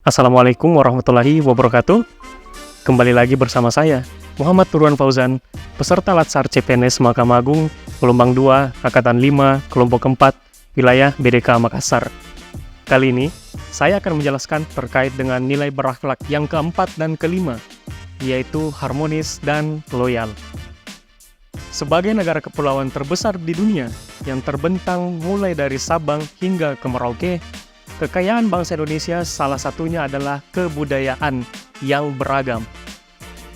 Assalamualaikum warahmatullahi wabarakatuh. Kembali lagi bersama saya, Muhammad Turwan Fauzan, peserta Latsar CPNS Mahkamah Agung, Gelombang 2, Angkatan 5, Kelompok 4, Wilayah BDK Makassar. Kali ini, saya akan menjelaskan terkait dengan nilai berakhlak yang keempat dan kelima, yaitu harmonis dan loyal. Sebagai negara kepulauan terbesar di dunia, yang terbentang mulai dari Sabang hingga ke Merauke, kekayaan bangsa Indonesia salah satunya adalah kebudayaan yang beragam.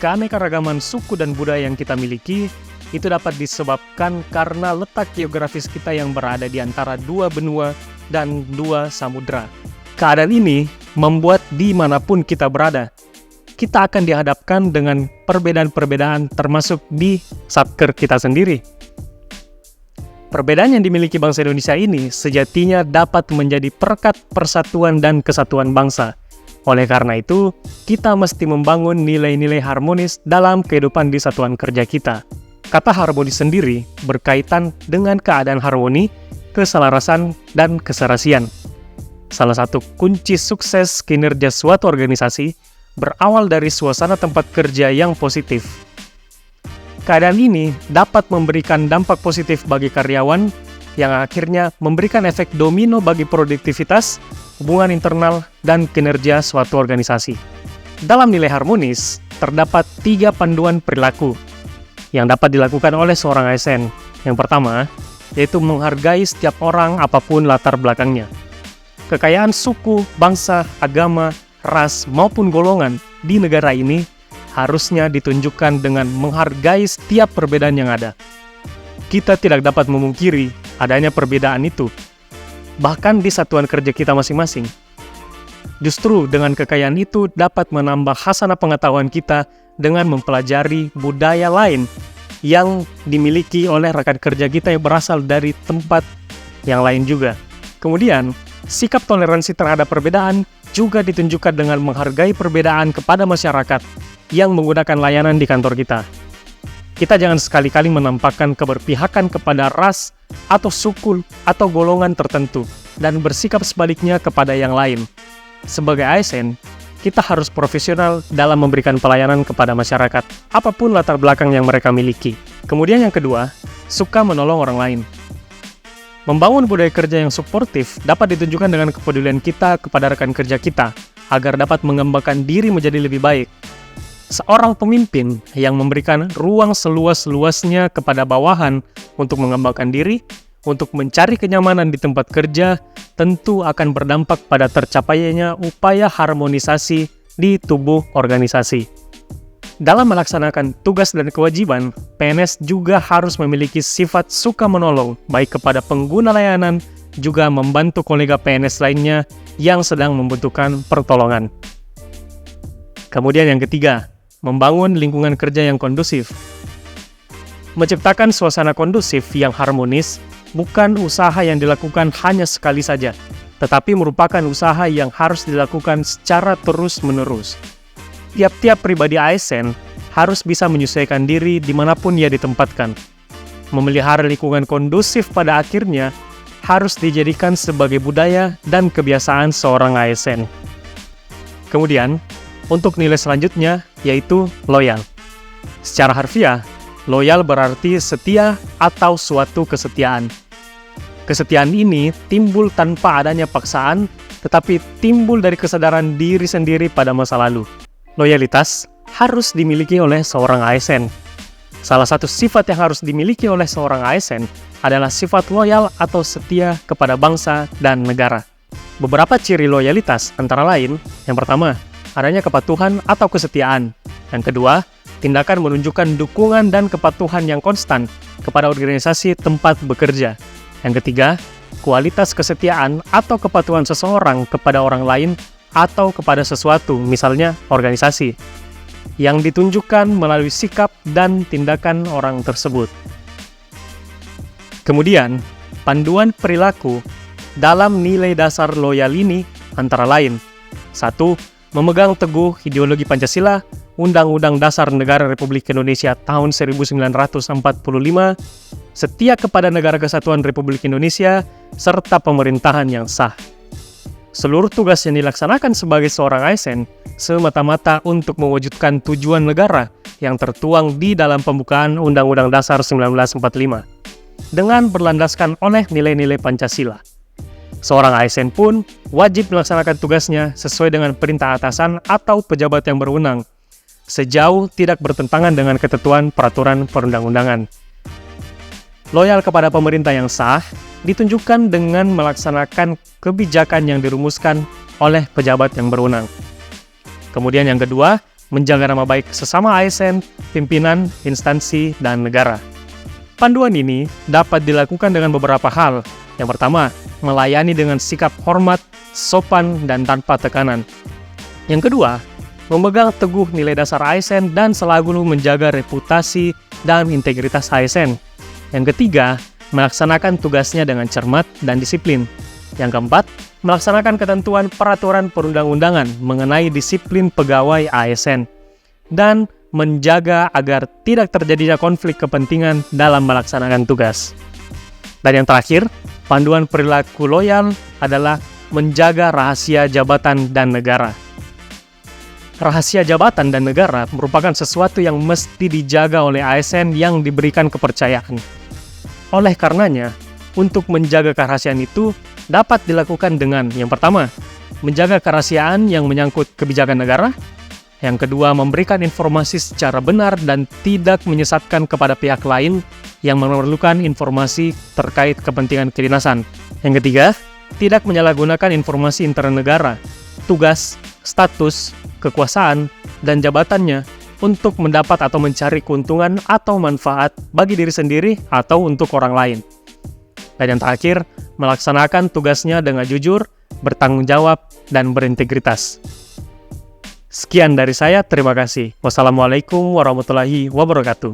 Keanekaragaman suku dan budaya yang kita miliki itu dapat disebabkan karena letak geografis kita yang berada di antara dua benua dan dua samudra. Keadaan ini membuat dimanapun kita berada, kita akan dihadapkan dengan perbedaan-perbedaan termasuk di satker kita sendiri. Perbedaan yang dimiliki bangsa Indonesia ini sejatinya dapat menjadi perekat persatuan dan kesatuan bangsa. Oleh karena itu, kita mesti membangun nilai-nilai harmonis dalam kehidupan di satuan kerja kita. Kata harmonis sendiri berkaitan dengan keadaan harmoni, keselarasan, dan keserasian. Salah satu kunci sukses kinerja suatu organisasi berawal dari suasana tempat kerja yang positif. Keadaan ini dapat memberikan dampak positif bagi karyawan yang akhirnya memberikan efek domino bagi produktivitas, hubungan internal, dan kinerja suatu organisasi. Dalam nilai harmonis, terdapat 3 panduan perilaku yang dapat dilakukan oleh seorang ASN. Yang pertama, yaitu menghargai setiap orang apapun latar belakangnya. Kekayaan suku, bangsa, agama, ras, maupun golongan di negara ini harusnya ditunjukkan dengan menghargai setiap perbedaan yang ada. Kita tidak dapat memungkiri adanya perbedaan itu, bahkan di satuan kerja kita masing-masing. Justru dengan kekayaan itu dapat menambah khasanah pengetahuan kita dengan mempelajari budaya lain yang dimiliki oleh rekan kerja kita yang berasal dari tempat yang lain juga. Kemudian, sikap toleransi terhadap perbedaan juga ditunjukkan dengan menghargai perbedaan kepada masyarakat yang menggunakan layanan di kantor kita. Kita jangan sekali-kali menampakkan keberpihakan kepada ras atau suku atau golongan tertentu dan bersikap sebaliknya kepada yang lain. Sebagai ASN, kita harus profesional dalam memberikan pelayanan kepada masyarakat, apapun latar belakang yang mereka miliki. Kemudian yang kedua, suka menolong orang lain. Membangun budaya kerja yang suportif dapat ditunjukkan dengan kepedulian kita kepada rekan kerja kita, agar dapat mengembangkan diri menjadi lebih baik. Seorang pemimpin yang memberikan ruang seluas-luasnya kepada bawahan untuk mengembangkan diri, untuk mencari kenyamanan di tempat kerja, tentu akan berdampak pada tercapainya upaya harmonisasi di tubuh organisasi. Dalam melaksanakan tugas dan kewajiban, PNS juga harus memiliki sifat suka menolong, baik kepada pengguna layanan, juga membantu kolega PNS lainnya yang sedang membutuhkan pertolongan. Kemudian yang ketiga, membangun lingkungan kerja yang kondusif. Menciptakan suasana kondusif yang harmonis bukan usaha yang dilakukan hanya sekali saja, tetapi merupakan usaha yang harus dilakukan secara terus-menerus. Tiap-tiap pribadi ASN harus bisa menyesuaikan diri dimanapun ia ditempatkan. Memelihara lingkungan kondusif pada akhirnya harus dijadikan sebagai budaya dan kebiasaan seorang ASN. Kemudian, untuk nilai selanjutnya, yaitu loyal. Secara harfiah, loyal berarti setia atau suatu kesetiaan. Kesetiaan ini timbul tanpa adanya paksaan, tetapi timbul dari kesadaran diri sendiri pada masa lalu. Loyalitas harus dimiliki oleh seorang ASN. Salah satu sifat yang harus dimiliki oleh seorang ASN adalah sifat loyal atau setia kepada bangsa dan negara. Beberapa ciri loyalitas antara lain, yang pertama, adanya kepatuhan atau kesetiaan. Yang kedua, tindakan menunjukkan dukungan dan kepatuhan yang konstan kepada organisasi tempat bekerja. Yang ketiga, kualitas kesetiaan atau kepatuhan seseorang kepada orang lain atau kepada sesuatu, misalnya organisasi, yang ditunjukkan melalui sikap dan tindakan orang tersebut. Kemudian, panduan perilaku dalam nilai dasar loyal ini antara lain: 1. Memegang teguh ideologi Pancasila, Undang-Undang Dasar Negara Republik Indonesia tahun 1945, setia kepada Negara Kesatuan Republik Indonesia, serta pemerintahan yang sah. seluruh tugas yang dilaksanakan sebagai seorang ASN semata-mata untuk mewujudkan tujuan negara yang tertuang di dalam pembukaan Undang-Undang Dasar 1945 dengan berlandaskan oleh nilai-nilai Pancasila. Seorang ASN pun wajib melaksanakan tugasnya sesuai dengan perintah atasan atau pejabat yang berwenang, sejauh tidak bertentangan dengan ketentuan peraturan perundang-undangan. Loyal kepada pemerintah yang sah ditunjukkan dengan melaksanakan kebijakan yang dirumuskan oleh pejabat yang berwenang. Kemudian yang kedua, menjaga nama baik sesama ASN, pimpinan, instansi, dan negara. Panduan ini dapat dilakukan dengan beberapa hal. Yang pertama, melayani dengan sikap hormat, sopan, dan tanpa tekanan. Yang kedua, memegang teguh nilai dasar ASN dan selalu menjaga reputasi dan integritas ASN. Yang ketiga, melaksanakan tugasnya dengan cermat dan disiplin. Yang keempat, melaksanakan ketentuan peraturan perundang-undangan mengenai disiplin pegawai ASN. Dan menjaga agar tidak terjadinya konflik kepentingan dalam melaksanakan tugas. Dan yang terakhir, panduan perilaku loyal adalah menjaga rahasia jabatan dan negara. Rahasia jabatan dan negara merupakan sesuatu yang mesti dijaga oleh ASN yang diberikan kepercayaan. Oleh karenanya, untuk menjaga kerahasiaan itu dapat dilakukan dengan yang pertama, menjaga kerahasiaan yang menyangkut kebijakan negara. Yang kedua, memberikan informasi secara benar dan tidak menyesatkan kepada pihak lain yang memerlukan informasi terkait kepentingan kedinasan. Yang ketiga, tidak menyalahgunakan informasi internegara, tugas, status, kekuasaan, dan jabatannya untuk mendapat atau mencari keuntungan atau manfaat bagi diri sendiri atau untuk orang lain. Dan yang terakhir, melaksanakan tugasnya dengan jujur, bertanggung jawab, dan berintegritas. Sekian dari saya, terima kasih. Wassalamualaikum warahmatullahi wabarakatuh.